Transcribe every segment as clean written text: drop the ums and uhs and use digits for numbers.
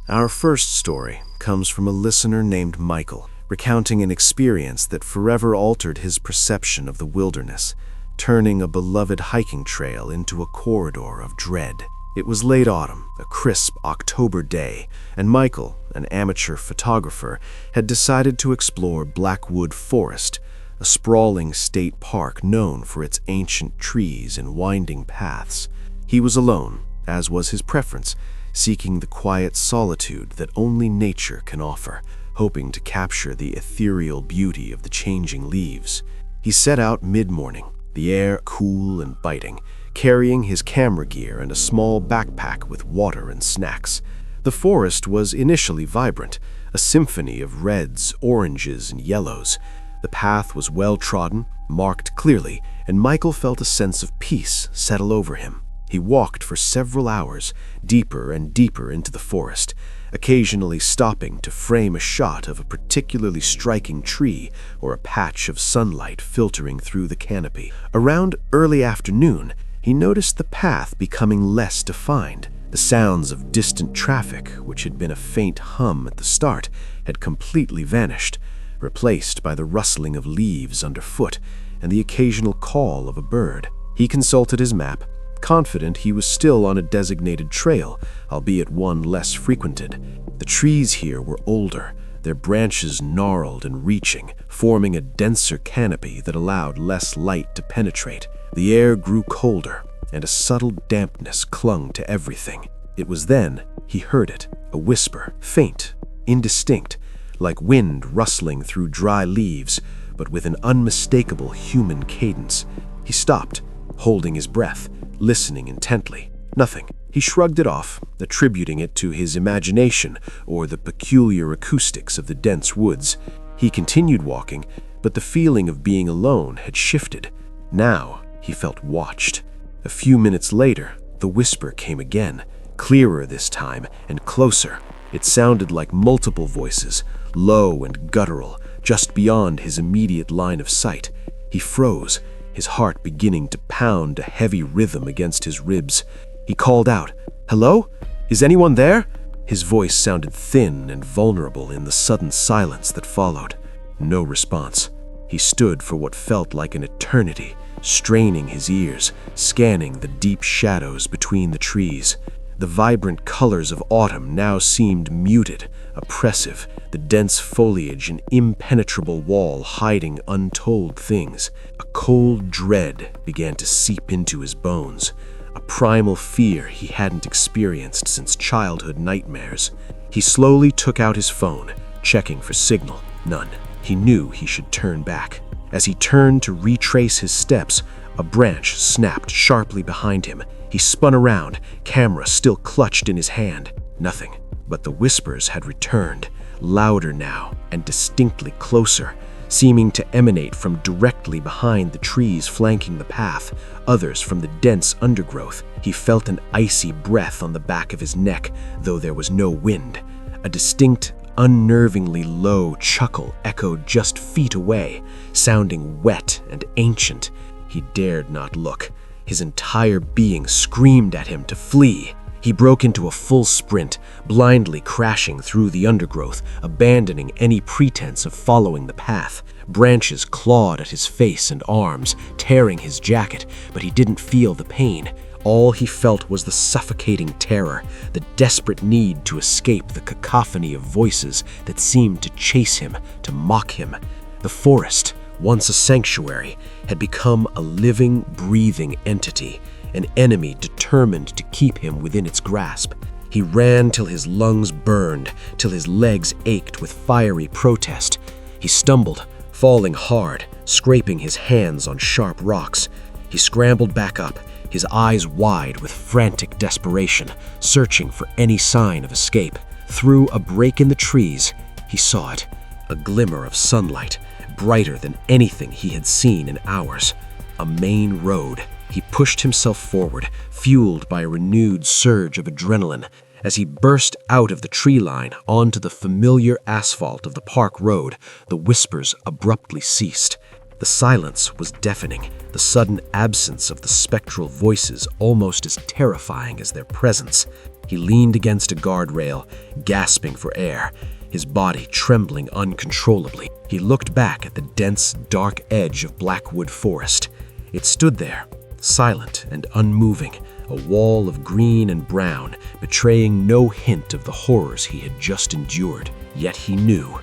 Our first story comes from a listener named Michael, recounting an experience that forever altered his perception of the wilderness, turning a beloved hiking trail into a corridor of dread. It was late autumn, a crisp October day, and Michael, an amateur photographer, had decided to explore Blackwood Forest, a sprawling state park known for its ancient trees and winding paths. He was alone, as was his preference, seeking the quiet solitude that only nature can offer, hoping to capture the ethereal beauty of the changing leaves. He set out mid-morning, the air cool and biting, carrying his camera gear and a small backpack with water and snacks. The forest was initially vibrant, a symphony of reds, oranges, and yellows. The path was well-trodden, marked clearly, and Michael felt a sense of peace settle over him. He walked for several hours, deeper and deeper into the forest, occasionally stopping to frame a shot of a particularly striking tree or a patch of sunlight filtering through the canopy. Around early afternoon, he noticed the path becoming less defined. The sounds of distant traffic, which had been a faint hum at the start, had completely vanished, replaced by the rustling of leaves underfoot and the occasional call of a bird. He consulted his map, confident he was still on a designated trail, albeit one less frequented. The trees here were older, their branches gnarled and reaching, forming a denser canopy that allowed less light to penetrate. The air grew colder, and a subtle dampness clung to everything. It was then he heard it, a whisper, faint, indistinct, like wind rustling through dry leaves, but with an unmistakable human cadence. He stopped, holding his breath, listening intently. Nothing. He shrugged it off, attributing it to his imagination or the peculiar acoustics of the dense woods. He continued walking, but the feeling of being alone had shifted. Now he felt watched. A few minutes later, the whisper came again, clearer this time and closer. It sounded like multiple voices, low and guttural, just beyond his immediate line of sight. He froze, his heart beginning to pound a heavy rhythm against his ribs. He called out, "Hello? Is anyone there?" His voice sounded thin and vulnerable in the sudden silence that followed. No response. He stood for what felt like an eternity, straining his ears, scanning the deep shadows between the trees. The vibrant colors of autumn now seemed muted, oppressive, the dense foliage an impenetrable wall hiding untold things. A cold dread began to seep into his bones, a primal fear he hadn't experienced since childhood nightmares. He slowly took out his phone, checking for signal. None. He knew he should turn back. As he turned to retrace his steps, a branch snapped sharply behind him. He spun around, camera still clutched in his hand. Nothing. But the whispers had returned, louder now and distinctly closer, seeming to emanate from directly behind the trees flanking the path, others from the dense undergrowth. He felt an icy breath on the back of his neck, though there was no wind. A distinct, unnervingly low chuckle echoed just feet away, sounding wet and ancient. He dared not look. His entire being screamed at him to flee. He broke into a full sprint, blindly crashing through the undergrowth, abandoning any pretense of following the path. Branches clawed at his face and arms, tearing his jacket, but he didn't feel the pain. All he felt was the suffocating terror, the desperate need to escape the cacophony of voices that seemed to chase him, to mock him. The forest, once a sanctuary, had become a living, breathing entity, an enemy determined to keep him within its grasp. He ran till his lungs burned, till his legs ached with fiery protest. He stumbled, falling hard, scraping his hands on sharp rocks. He scrambled back up, his eyes wide with frantic desperation, searching for any sign of escape. Through a break in the trees, he saw it, a glimmer of sunlight, brighter than anything he had seen in hours. A main road. He pushed himself forward, fueled by a renewed surge of adrenaline. As he burst out of the tree line onto the familiar asphalt of the park road, the whispers abruptly ceased. The silence was deafening, the sudden absence of the spectral voices almost as terrifying as their presence. He leaned against a guardrail, gasping for air, his body trembling uncontrollably. He looked back at the dense, dark edge of Blackwood Forest. It stood there, silent and unmoving, a wall of green and brown, betraying no hint of the horrors he had just endured. Yet he knew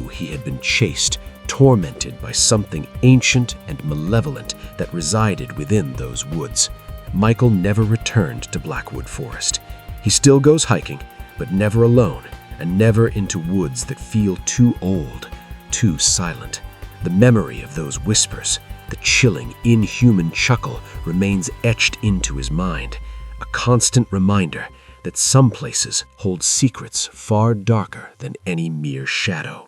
he had been chased, tormented by something ancient and malevolent that resided within those woods. Michael never returned to Blackwood Forest. He still goes hiking, but never alone, and never into woods that feel too old, too silent. The memory of those whispers, the chilling, inhuman chuckle, remains etched into his mind, a constant reminder that some places hold secrets far darker than any mere shadow.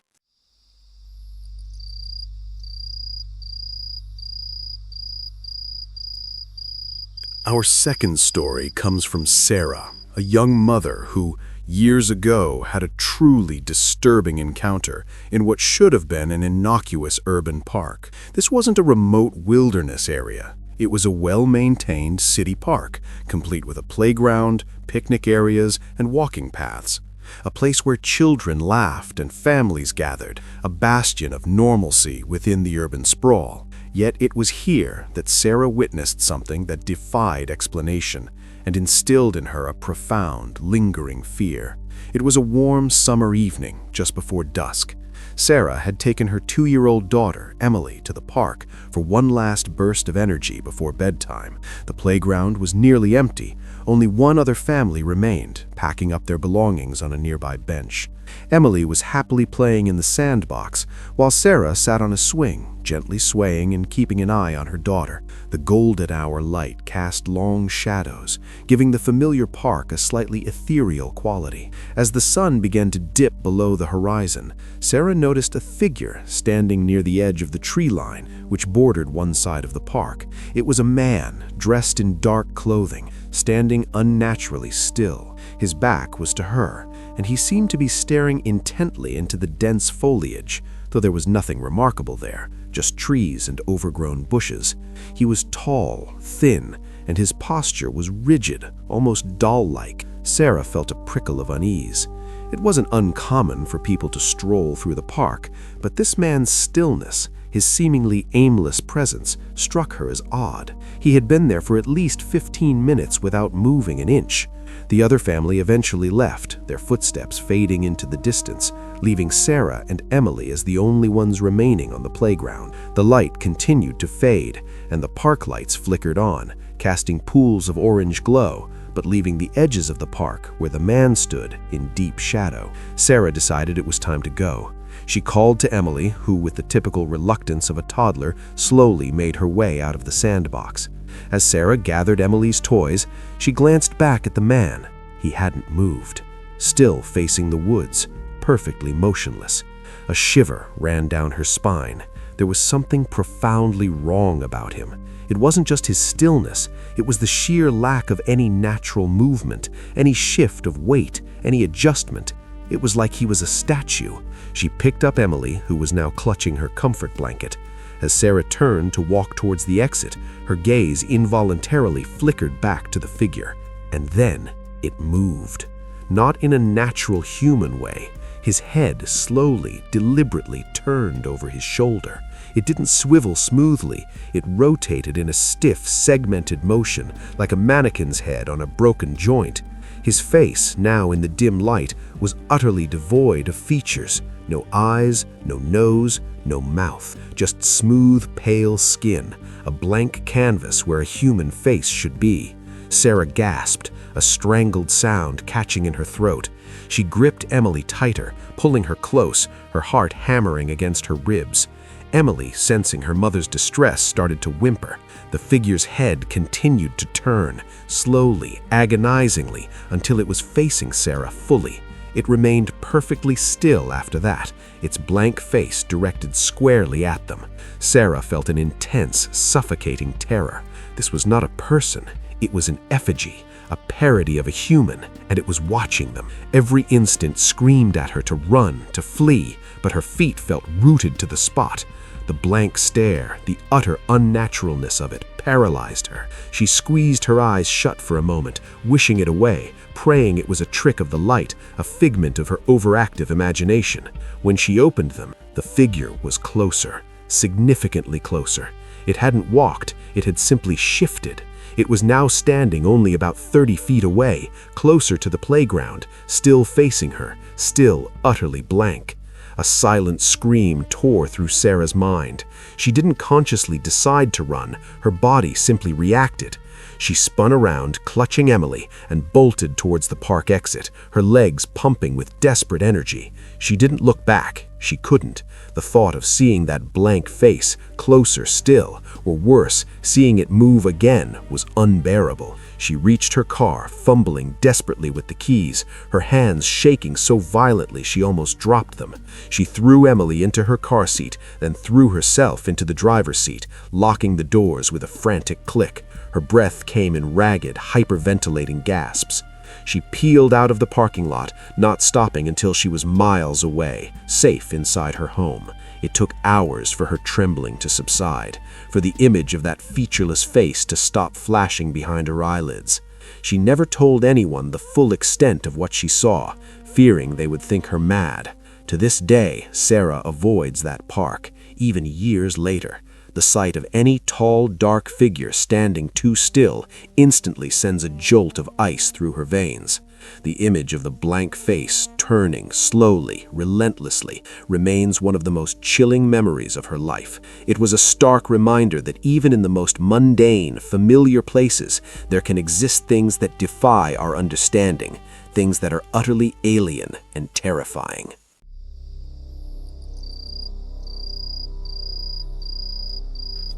Our second story comes from Sarah, a young mother who, years ago, had a truly disturbing encounter in what should have been an innocuous urban park. This wasn't a remote wilderness area. It was a well-maintained city park, complete with a playground, picnic areas, and walking paths. A place where children laughed and families gathered, a bastion of normalcy within the urban sprawl. Yet it was here that Sarah witnessed something that defied explanation and instilled in her a profound, lingering fear. It was a warm summer evening just before dusk. Sarah had taken her 2-year-old daughter, Emily, to the park for one last burst of energy before bedtime. The playground was nearly empty. Only one other family remained, packing up their belongings on a nearby bench. Emily was happily playing in the sandbox, while Sarah sat on a swing, gently swaying and keeping an eye on her daughter. The golden hour light cast long shadows, giving the familiar park a slightly ethereal quality. As the sun began to dip below the horizon, Sarah noticed a figure standing near the edge of the tree line, which bordered one side of the park. It was a man, dressed in dark clothing, standing unnaturally still. His back was to her, and he seemed to be staring intently into the dense foliage, though there was nothing remarkable there, just trees and overgrown bushes. He was tall, thin, and his posture was rigid, almost doll-like. Sarah felt a prickle of unease. It wasn't uncommon for people to stroll through the park, but this man's stillness, his seemingly aimless presence, struck her as odd. He had been there for at least 15 minutes without moving an inch. The other family eventually left, their footsteps fading into the distance, leaving Sarah and Emily as the only ones remaining on the playground. The light continued to fade, and the park lights flickered on, casting pools of orange glow, but leaving the edges of the park where the man stood in deep shadow. Sarah decided it was time to go. She called to Emily, who, with the typical reluctance of a toddler, slowly made her way out of the sandbox. As Sarah gathered Emily's toys, she glanced back at the man. He hadn't moved, still facing the woods, perfectly motionless. A shiver ran down her spine. There was something profoundly wrong about him. It wasn't just his stillness, it was the sheer lack of any natural movement, any shift of weight, any adjustment. It was like he was a statue. She picked up Emily, who was now clutching her comfort blanket. As Sarah turned to walk towards the exit, her gaze involuntarily flickered back to the figure. And then it moved. Not in a natural human way. His head slowly, deliberately turned over his shoulder. It didn't swivel smoothly. It rotated in a stiff, segmented motion, like a mannequin's head on a broken joint. His face, now in the dim light, was utterly devoid of features. No eyes, no nose, no mouth, just smooth, pale skin, a blank canvas where a human face should be. Sarah gasped, a strangled sound catching in her throat. She gripped Emily tighter, pulling her close, her heart hammering against her ribs. Emily, sensing her mother's distress, started to whimper. The figure's head continued to turn, slowly, agonizingly, until it was facing Sarah fully. It remained perfectly still after that, its blank face directed squarely at them. Sarah felt an intense, suffocating terror. This was not a person, it was an effigy, a parody of a human, and it was watching them. Every instant screamed at her to run, to flee, but her feet felt rooted to the spot. The blank stare, the utter unnaturalness of it, paralyzed her. She squeezed her eyes shut for a moment, wishing it away, praying it was a trick of the light, a figment of her overactive imagination. When she opened them, the figure was closer, significantly closer. It hadn't walked, it had simply shifted. It was now standing only about 30 feet away, closer to the playground, still facing her, still utterly blank. A silent scream tore through Sarah's mind. She didn't consciously decide to run, her body simply reacted. She spun around, clutching Emily, and bolted towards the park exit, her legs pumping with desperate energy. She didn't look back. She couldn't. The thought of seeing that blank face, closer still, or worse, seeing it move again, was unbearable. She reached her car, fumbling desperately with the keys, her hands shaking so violently she almost dropped them. She threw Emily into her car seat, then threw herself into the driver's seat, locking the doors with a frantic click. Her breath came in ragged, hyperventilating gasps. She peeled out of the parking lot, not stopping until she was miles away, safe inside her home. It took hours for her trembling to subside, for the image of that featureless face to stop flashing behind her eyelids. She never told anyone the full extent of what she saw, fearing they would think her mad. To this day, Sarah avoids that park, even years later. The sight of any tall, dark figure standing too still instantly sends a jolt of ice through her veins. The image of the blank face, turning slowly, relentlessly, remains one of the most chilling memories of her life. It was a stark reminder that even in the most mundane, familiar places, there can exist things that defy our understanding, things that are utterly alien and terrifying.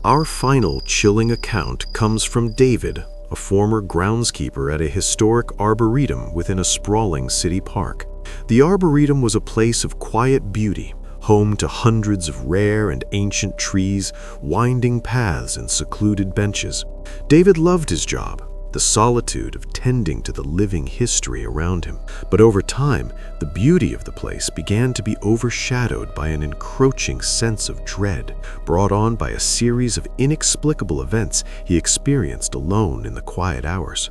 Our final chilling account comes from David, a former groundskeeper at a historic arboretum within a sprawling city park. The arboretum was a place of quiet beauty, home to hundreds of rare and ancient trees, winding paths and secluded benches. David loved his job, the solitude of tending to the living history around him. But over time, the beauty of the place began to be overshadowed by an encroaching sense of dread, brought on by a series of inexplicable events he experienced alone in the quiet hours.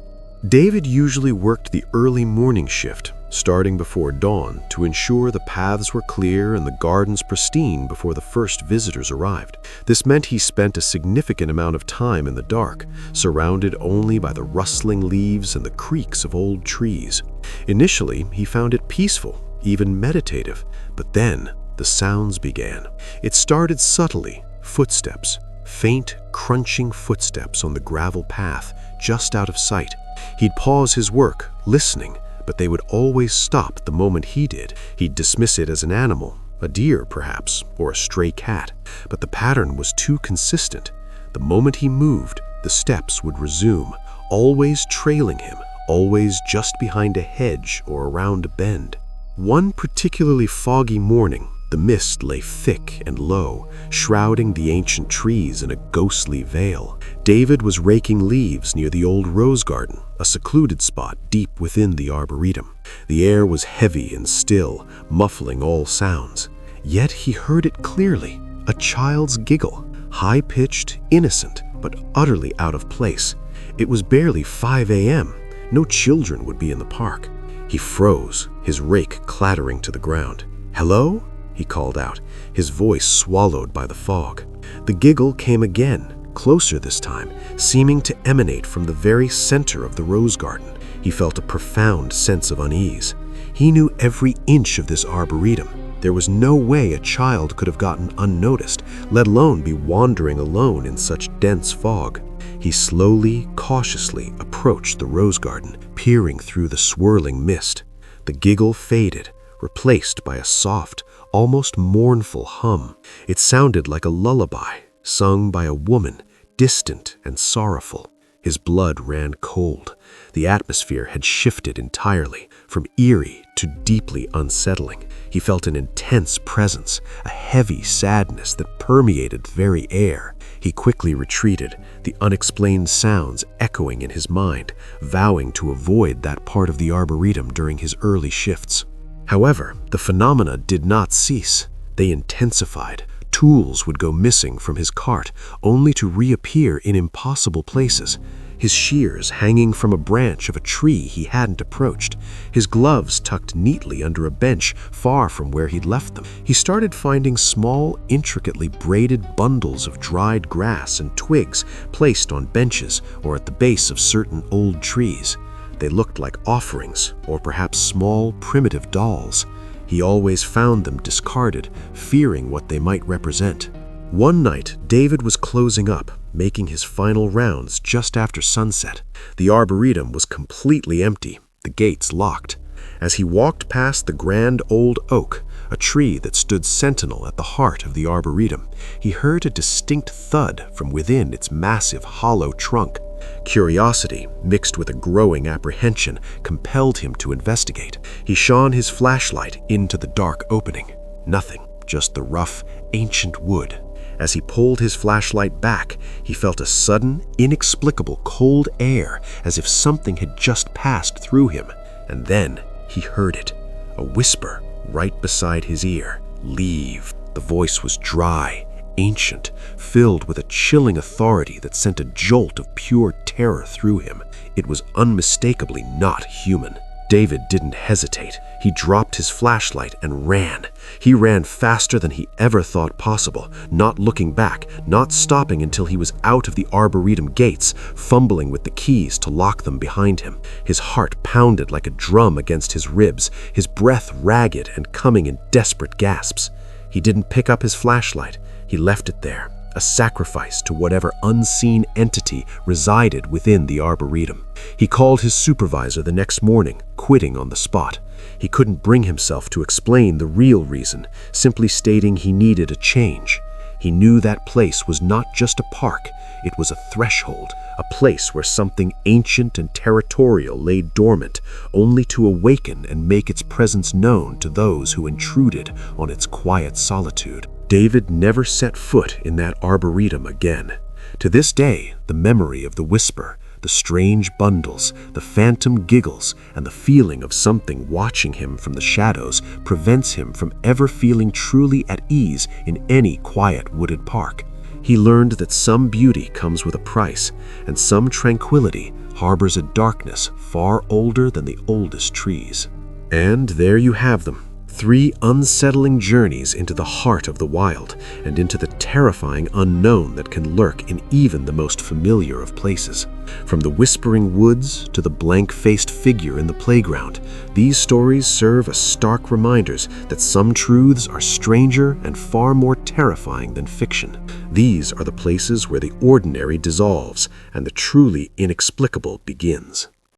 David usually worked the early morning shift, starting before dawn to ensure the paths were clear and the gardens pristine before the first visitors arrived. This meant he spent a significant amount of time in the dark, surrounded only by the rustling leaves and the creaks of old trees. Initially, he found it peaceful, even meditative, but then the sounds began. It started subtly, footsteps, faint, crunching footsteps on the gravel path just out of sight. He'd pause his work, listening, but they would always stop the moment he did. He'd dismiss it as an animal, a deer perhaps, or a stray cat, but the pattern was too consistent. The moment he moved, the steps would resume, always trailing him, always just behind a hedge or around a bend. One particularly foggy morning, the mist lay thick and low, shrouding the ancient trees in a ghostly veil. David was raking leaves near the old rose garden, a secluded spot deep within the arboretum. The air was heavy and still, muffling all sounds. Yet he heard it clearly, a child's giggle, high-pitched, innocent, but utterly out of place. It was barely 5 a.m. No children would be in the park. He froze, his rake clattering to the ground. "Hello?" he called out, his voice swallowed by the fog. The giggle came again, closer this time, seeming to emanate from the very center of the rose garden. He felt a profound sense of unease. He knew every inch of this arboretum. There was no way a child could have gotten unnoticed, let alone be wandering alone in such dense fog. He slowly, cautiously approached the rose garden, peering through the swirling mist. The giggle faded, replaced by a soft, almost mournful hum. It sounded like a lullaby, sung by a woman, distant and sorrowful. His blood ran cold. The atmosphere had shifted entirely, from eerie to deeply unsettling. He felt an intense presence, a heavy sadness that permeated the very air. He quickly retreated, the unexplained sounds echoing in his mind, vowing to avoid that part of the arboretum during his early shifts. However, the phenomena did not cease. They intensified, Tools would go missing from his cart, only to reappear in impossible places. His shears hanging from a branch of a tree he hadn't approached, his gloves tucked neatly under a bench far from where he'd left them. He started finding small, intricately braided bundles of dried grass and twigs placed on benches or at the base of certain old trees. They looked like offerings, or perhaps small, primitive dolls. He always found them discarded, fearing what they might represent. One night, David was closing up, making his final rounds just after sunset. The arboretum was completely empty, the gates locked. As he walked past the grand old oak, a tree that stood sentinel at the heart of the arboretum, he heard a distinct thud from within its massive hollow trunk. Curiosity, mixed with a growing apprehension, compelled him to investigate. He shone his flashlight into the dark opening. Nothing, just the rough, ancient wood. As he pulled his flashlight back, he felt a sudden, inexplicable cold air, as if something had just passed through him. And then he heard it, a whisper right beside his ear. "Leave." The voice was dry, ancient, filled with a chilling authority that sent a jolt of pure terror through him. It was unmistakably not human. David didn't hesitate. He dropped his flashlight and ran. He ran faster than he ever thought possible, not looking back, not stopping until he was out of the arboretum gates, fumbling with the keys to lock them behind him. His heart pounded like a drum against his ribs, his breath ragged and coming in desperate gasps. He didn't pick up his flashlight. He left it there, a sacrifice to whatever unseen entity resided within the arboretum. He called his supervisor the next morning, quitting on the spot. He couldn't bring himself to explain the real reason, simply stating he needed a change. He knew that place was not just a park, it was a threshold, a place where something ancient and territorial lay dormant, only to awaken and make its presence known to those who intruded on its quiet solitude. David never set foot in that arboretum again. To this day, the memory of the whisper, the strange bundles, the phantom giggles, and the feeling of something watching him from the shadows prevents him from ever feeling truly at ease in any quiet wooded park. He learned that some beauty comes with a price, and some tranquility harbors a darkness far older than the oldest trees. And there you have them. 3 unsettling journeys into the heart of the wild and into the terrifying unknown that can lurk in even the most familiar of places. From the whispering woods to the blank-faced figure in the playground, these stories serve as stark reminders that some truths are stranger and far more terrifying than fiction. These are the places where the ordinary dissolves and the truly inexplicable begins.